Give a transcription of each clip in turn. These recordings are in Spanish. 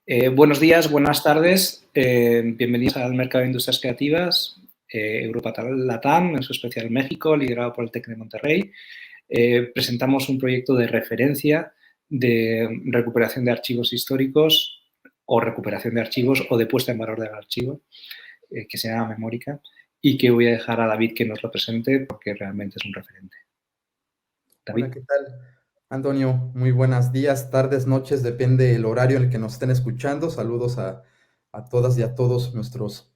Buenos días, buenas tardes. Bienvenidos al Mercado de Industrias Creativas, Europa Latam, en su especial México, liderado por el TEC de Monterrey. Presentamos un proyecto de referencia de recuperación de archivos históricos o recuperación de archivos o de puesta en valor del archivo, que se llama Memórica, y que voy a dejar a David que nos lo presente porque realmente es un referente. David. Hola, ¿qué tal? Antonio, muy buenos días, tardes, noches, depende del horario en el que nos estén escuchando. Saludos a todas y a todos nuestros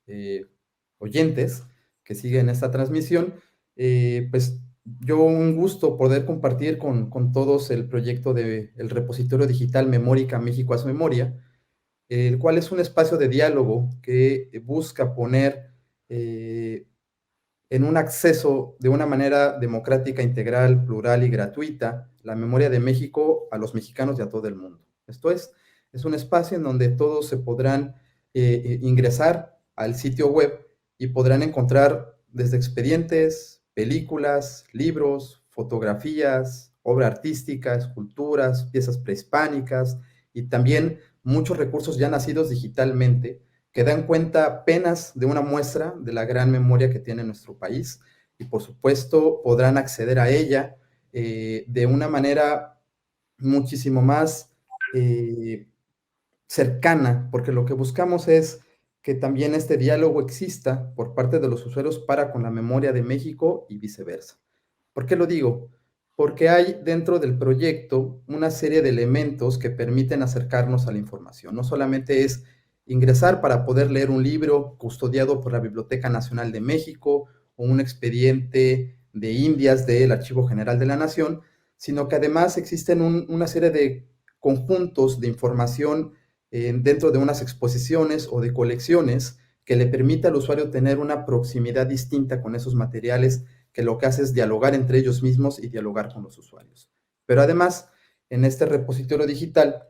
oyentes que siguen esta transmisión. Pues yo un gusto poder compartir con todos el proyecto del repositorio digital Memórica México Haz Memoria, el cual es un espacio de diálogo que busca poner en un acceso de una manera democrática, integral, plural y gratuita la memoria de México a los mexicanos y a todo el mundo. Esto es un espacio en donde todos se podrán ingresar al sitio web y podrán encontrar desde expedientes, películas, libros, fotografías, obra artística, esculturas, piezas prehispánicas y también muchos recursos ya nacidos digitalmente que dan cuenta apenas de una muestra de la gran memoria que tiene nuestro país y por supuesto podrán acceder a ella de una manera muchísimo más cercana, porque lo que buscamos es que también este diálogo exista por parte de los usuarios para con la memoria de México y viceversa. ¿Por qué lo digo? Porque hay dentro del proyecto una serie de elementos que permiten acercarnos a la información. No solamente es ingresar para poder leer un libro custodiado por la Biblioteca Nacional de México o un expediente de Indias del Archivo General de la Nación, sino que además existen una serie de conjuntos de información dentro de unas exposiciones o de colecciones que le permita al usuario tener una proximidad distinta con esos materiales que lo que hace es dialogar entre ellos mismos y dialogar con los usuarios. Pero además, en este repositorio digital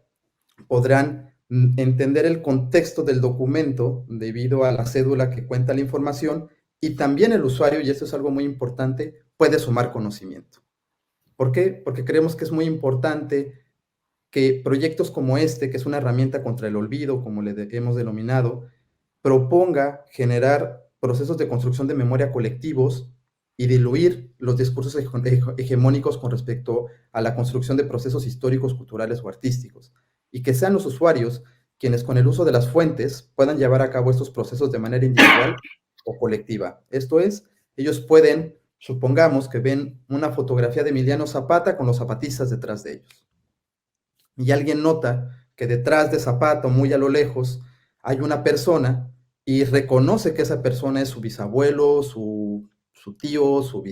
podrán entender el contexto del documento debido a la cédula que cuenta la información y también el usuario, y esto es algo muy importante, puede sumar conocimiento. ¿Por qué? Porque creemos que es muy importante que proyectos como este, que es una herramienta contra el olvido, como le hemos denominado, proponga generar procesos de construcción de memoria colectivos y diluir los discursos hegemónicos con respecto a la construcción de procesos históricos, culturales o artísticos, y que sean los usuarios quienes con el uso de las fuentes puedan llevar a cabo estos procesos de manera individual o colectiva. Esto es, ellos pueden, supongamos que ven una fotografía de Emiliano Zapata con los zapatistas detrás de ellos y alguien nota que detrás de Zapata, muy a lo lejos, hay una persona y reconoce que esa persona es su bisabuelo, su tío, su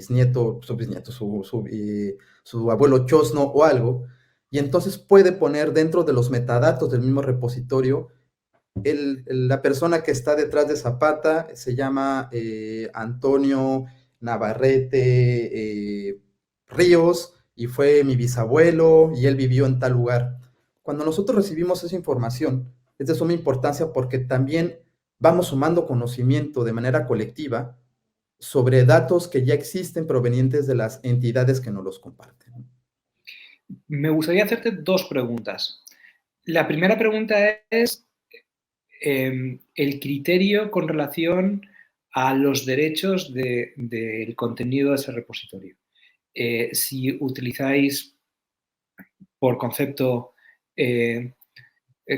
abuelo chosno o algo, y entonces puede poner dentro de los metadatos del mismo repositorio la persona que está detrás de Zapata se llama Antonio Navarrete Ríos y fue mi bisabuelo y él vivió en tal lugar. Cuando nosotros recibimos esa información, es de suma importancia porque también vamos sumando conocimiento de manera colectiva sobre datos que ya existen provenientes de las entidades que nos los comparten. Me gustaría hacerte dos preguntas. La primera pregunta es el criterio con relación a los derechos del contenido de ese repositorio. Si utilizáis por concepto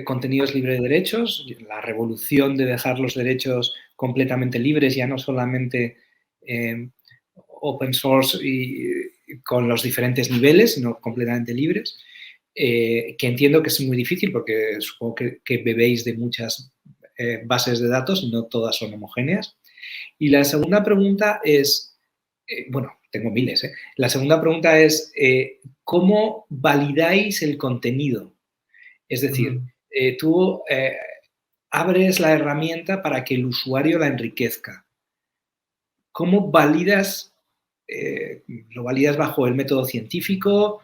contenidos libres de derechos, la revolución de dejar los derechos completamente libres, ya no solamente open source y con los diferentes niveles, sino completamente libres, que entiendo que es muy difícil porque supongo que bebéis de muchas bases de datos y no todas son homogéneas. Y la segunda pregunta es, bueno, tengo miles, ¿eh? La segunda pregunta es, ¿cómo validáis el contenido? Es decir, tú abres la herramienta para que el usuario la enriquezca. ¿Cómo validas? ¿Lo validas bajo el método científico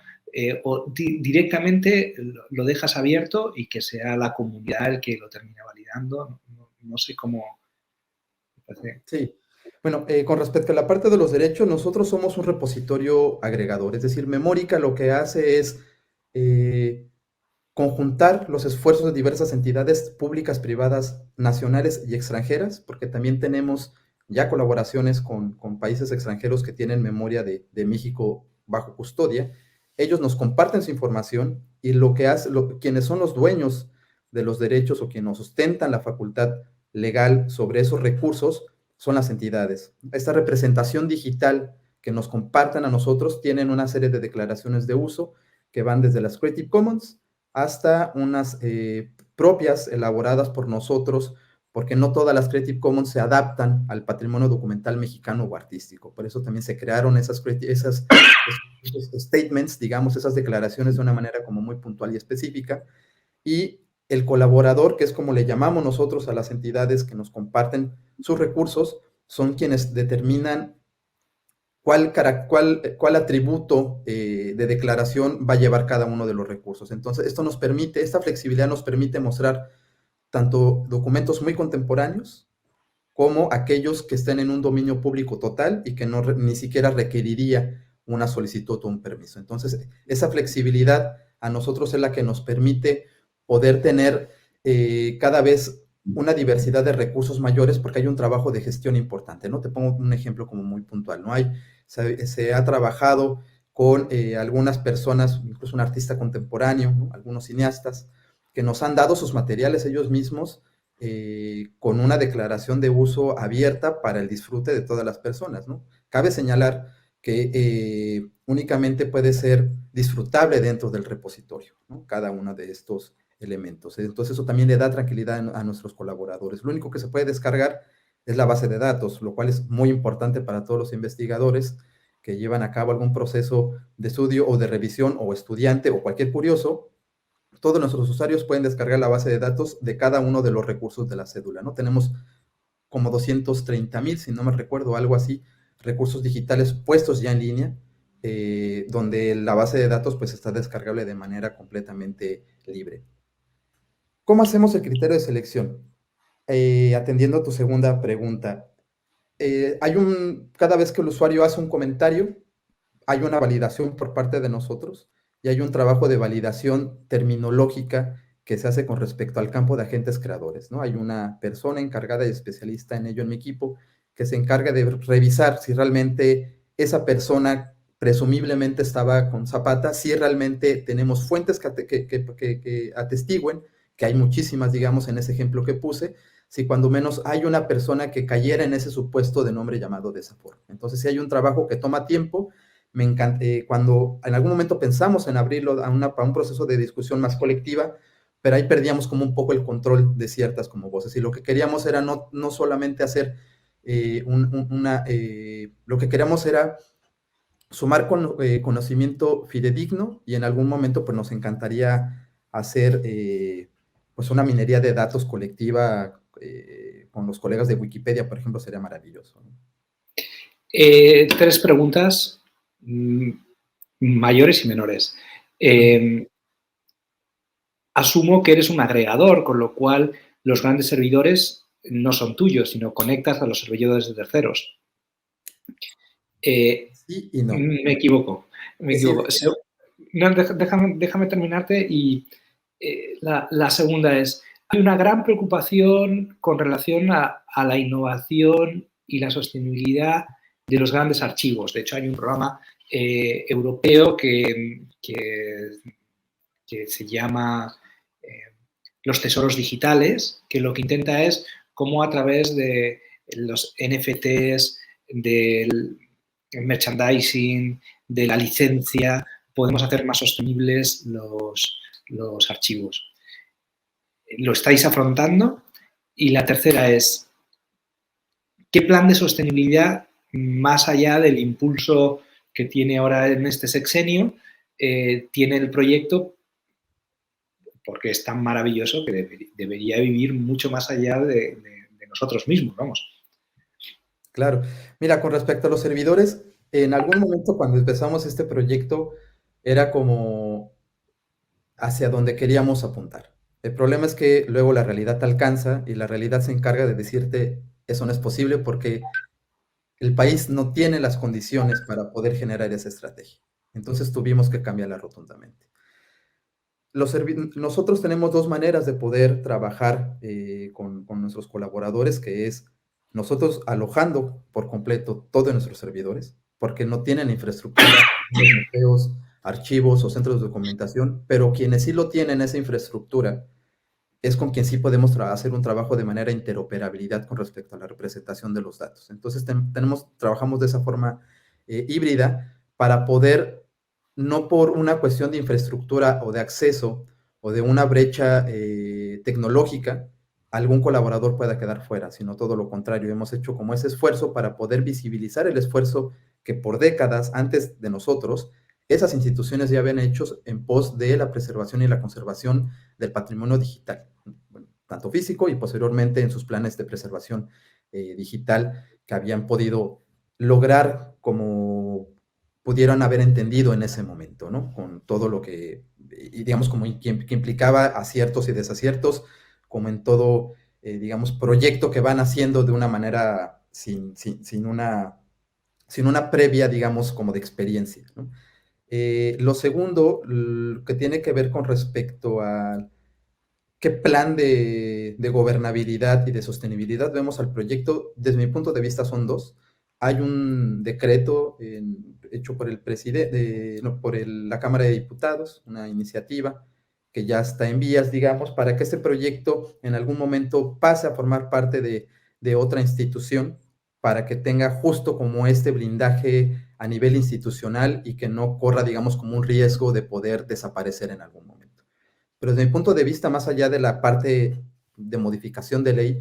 o directamente lo dejas abierto y que sea la comunidad el que lo termine validando? No sé cómo. Sí. Bueno, con respecto a la parte de los derechos, nosotros somos un repositorio agregador, es decir, Memórica lo que hace es conjuntar los esfuerzos de diversas entidades públicas, privadas, nacionales y extranjeras, porque también tenemos ya colaboraciones con países extranjeros que tienen memoria de México bajo custodia. Ellos nos comparten su información y quienes son los dueños de los derechos o quienes ostentan la facultad legal sobre esos recursos son las entidades. Esta representación digital que nos comparten a nosotros tienen una serie de declaraciones de uso que van desde las Creative Commons hasta unas propias elaboradas por nosotros, porque no todas las Creative Commons se adaptan al patrimonio documental mexicano o artístico. Por eso también se crearon esos statements, digamos, esas declaraciones de una manera como muy puntual y específica. Y el colaborador, que es como le llamamos nosotros a las entidades que nos comparten sus recursos, son quienes determinan cuál atributo de declaración va a llevar cada uno de los recursos. Entonces, esta flexibilidad nos permite mostrar tanto documentos muy contemporáneos como aquellos que estén en un dominio público total y que ni siquiera requeriría una solicitud o un permiso. Entonces, esa flexibilidad a nosotros es la que nos permite poder tener cada vez una diversidad de recursos mayores porque hay un trabajo de gestión importante, ¿no? Te pongo un ejemplo como muy puntual, ¿no? Se ha trabajado con algunas personas, incluso un artista contemporáneo, ¿no? Algunos cineastas, que nos han dado sus materiales ellos mismos con una declaración de uso abierta para el disfrute de todas las personas, ¿no? Cabe señalar que únicamente puede ser disfrutable dentro del repositorio, ¿no? Cada uno de estos elementos. Entonces eso también le da tranquilidad a nuestros colaboradores. Lo único que se puede descargar es la base de datos, lo cual es muy importante para todos los investigadores que llevan a cabo algún proceso de estudio o de revisión o estudiante o cualquier curioso. Todos nuestros usuarios pueden descargar la base de datos de cada uno de los recursos de la cédula, ¿no? Tenemos como 230,000, si no me recuerdo, algo así, recursos digitales puestos ya en línea, donde la base de datos pues está descargable de manera completamente libre. ¿Cómo hacemos el criterio de selección? Atendiendo a tu segunda pregunta, cada vez que el usuario hace un comentario, hay una validación por parte de nosotros y hay un trabajo de validación terminológica que se hace con respecto al campo de agentes creadores, ¿no? Hay una persona encargada y especialista en ello en mi equipo que se encarga de revisar si realmente esa persona presumiblemente estaba con Zapata, si realmente tenemos fuentes que atestiguen, que hay muchísimas, digamos, en ese ejemplo que puse, si cuando menos hay una persona que cayera en ese supuesto de nombre llamado de esa forma. Entonces, si hay un trabajo que toma tiempo, me encanta, cuando en algún momento pensamos en abrirlo a un proceso de discusión más colectiva, pero ahí perdíamos como un poco el control de ciertas como voces. Y lo que queríamos era no solamente hacer lo que queríamos era sumar conocimiento fidedigno y en algún momento pues nos encantaría hacer pues una minería de datos colectiva con los colegas de Wikipedia, por ejemplo, sería maravilloso, ¿no? 3 preguntas mayores y menores. Asumo que eres un agregador, con lo cual los grandes servidores no son tuyos, sino conectas a los servidores de terceros. Sí y no. Me equivoco. No, déjame terminarte y la segunda es, hay una gran preocupación con relación a la innovación y la sostenibilidad de los grandes archivos. De hecho, hay un programa europeo que se llama los tesoros digitales, que lo que intenta es cómo a través de los NFTs, del merchandising, de la licencia, podemos hacer más sostenibles los archivos. ¿Lo estáis afrontando? Y la tercera es, ¿qué plan de sostenibilidad, más allá del impulso que tiene ahora en este sexenio, tiene el proyecto? Porque es tan maravilloso que debería vivir mucho más allá de nosotros mismos, vamos. Claro. Mira, con respecto a los servidores, en algún momento cuando empezamos este proyecto era como hacia donde queríamos apuntar. El problema es que luego la realidad te alcanza y la realidad se encarga de decirte eso no es posible porque el país no tiene las condiciones para poder generar esa estrategia. Entonces tuvimos que cambiarla rotundamente. nosotros tenemos dos maneras de poder trabajar con nuestros colaboradores, que es nosotros alojando por completo todos nuestros servidores, porque no tienen infraestructura, los museos, archivos o centros de documentación, pero quienes sí lo tienen, esa infraestructura, es con quien sí podemos hacer un trabajo de manera interoperabilidad con respecto a la representación de los datos. Entonces, trabajamos de esa forma híbrida para poder, no por una cuestión de infraestructura o de acceso o de una brecha tecnológica, algún colaborador pueda quedar fuera, sino todo lo contrario. Hemos hecho como ese esfuerzo para poder visibilizar el esfuerzo que por décadas antes de nosotros, esas instituciones ya habían hecho en pos de la preservación y la conservación del patrimonio digital, bueno, tanto físico y posteriormente en sus planes de preservación digital que habían podido lograr como pudieron haber entendido en ese momento, ¿no? Con todo lo que, y digamos, como que implicaba aciertos y desaciertos, como en todo, digamos, proyecto que van haciendo de una manera sin una previa, digamos, como de experiencia, ¿no? Lo segundo, que tiene que ver con respecto a qué plan de gobernabilidad y de sostenibilidad vemos al proyecto, desde mi punto de vista son dos. Hay un decreto hecho por el presidente, no, por la Cámara de Diputados, una iniciativa que ya está en vías, digamos, para que este proyecto en algún momento pase a formar parte de otra institución, para que tenga justo como este blindaje a nivel institucional y que no corra, digamos, como un riesgo de poder desaparecer en algún momento. Pero desde mi punto de vista, más allá de la parte de modificación de ley,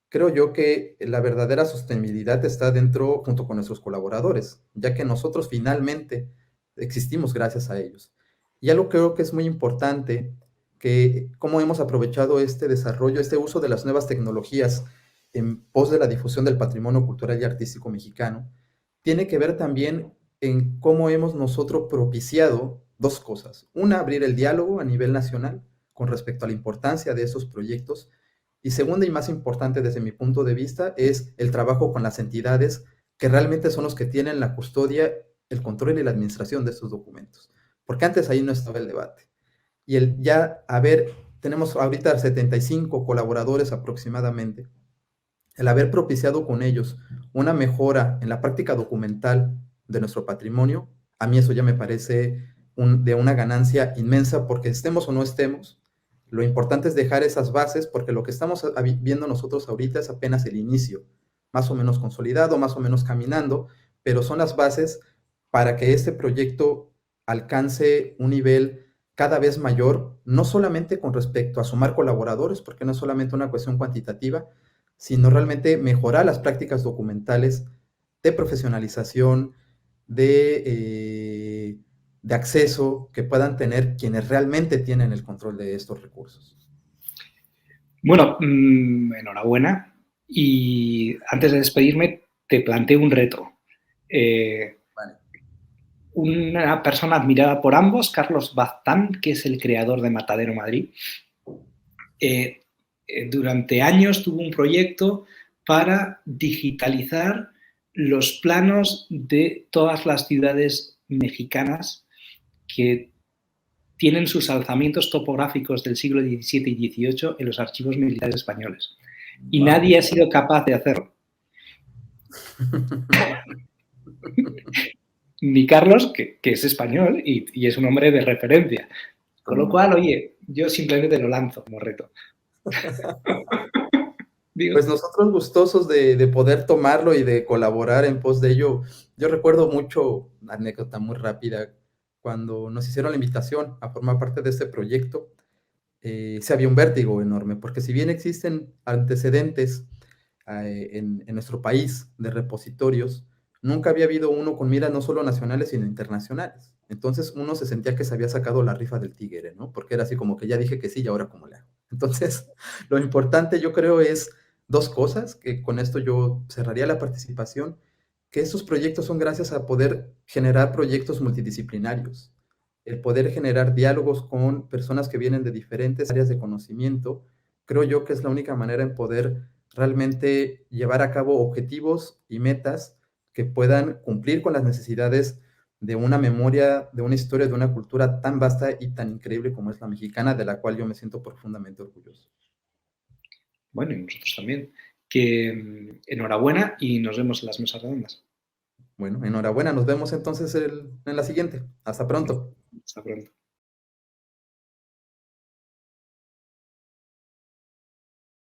creo yo que la verdadera sostenibilidad está dentro, junto con nuestros colaboradores, ya que nosotros finalmente existimos gracias a ellos. Y algo que creo que es muy importante, que cómo hemos aprovechado este desarrollo, este uso de las nuevas tecnologías en pos de la difusión del patrimonio cultural y artístico mexicano, tiene que ver también en cómo hemos nosotros propiciado dos cosas. Una, abrir el diálogo a nivel nacional con respecto a la importancia de esos proyectos. Y segunda y más importante desde mi punto de vista es el trabajo con las entidades que realmente son los que tienen la custodia, el control y la administración de estos documentos. Porque antes ahí no estaba el debate. Y tenemos ahorita 75 colaboradores aproximadamente, el haber propiciado con ellos una mejora en la práctica documental de nuestro patrimonio, a mí eso ya me parece de una ganancia inmensa, porque estemos o no estemos, lo importante es dejar esas bases, porque lo que estamos viendo nosotros ahorita es apenas el inicio, más o menos consolidado, más o menos caminando, pero son las bases para que este proyecto alcance un nivel cada vez mayor, no solamente con respecto a sumar colaboradores, porque no es solamente una cuestión cuantitativa, sino realmente mejorar las prácticas documentales de profesionalización, de acceso que puedan tener quienes realmente tienen el control de estos recursos. Bueno, enhorabuena. Y antes de despedirme, te planteo un reto. Vale. Una persona admirada por ambos, Carlos Baztán, que es el creador de Matadero Madrid, durante años tuvo un proyecto para digitalizar los planos de todas las ciudades mexicanas que tienen sus alzamientos topográficos del siglo XVII y XVIII en los archivos militares españoles. Y nadie ha sido capaz de hacerlo. Ni Carlos, que es español y es un hombre de referencia. Con lo cual, oye, yo simplemente lo lanzo como reto. Pues nosotros gustosos de poder tomarlo y de colaborar en pos de ello. Yo recuerdo mucho, una anécdota muy rápida, cuando nos hicieron la invitación a formar parte de este proyecto, se había un vértigo enorme, porque si bien existen antecedentes en nuestro país de repositorios, nunca había habido uno con miras no solo nacionales, sino internacionales. Entonces uno se sentía que se había sacado la rifa del tigre, ¿no? Porque era así como que ya dije que sí y ahora cómo le hago. Entonces, lo importante yo creo es dos cosas, que con esto yo cerraría la participación, que estos proyectos son gracias a poder generar proyectos multidisciplinarios, el poder generar diálogos con personas que vienen de diferentes áreas de conocimiento, creo yo que es la única manera en poder realmente llevar a cabo objetivos y metas que puedan cumplir con las necesidades de una memoria, de una historia, de una cultura tan vasta y tan increíble como es la mexicana, de la cual yo me siento profundamente orgulloso. Bueno, y nosotros también. Que enhorabuena y nos vemos en las mesas redondas. Bueno, enhorabuena, nos vemos entonces en la siguiente. Hasta pronto. Hasta pronto.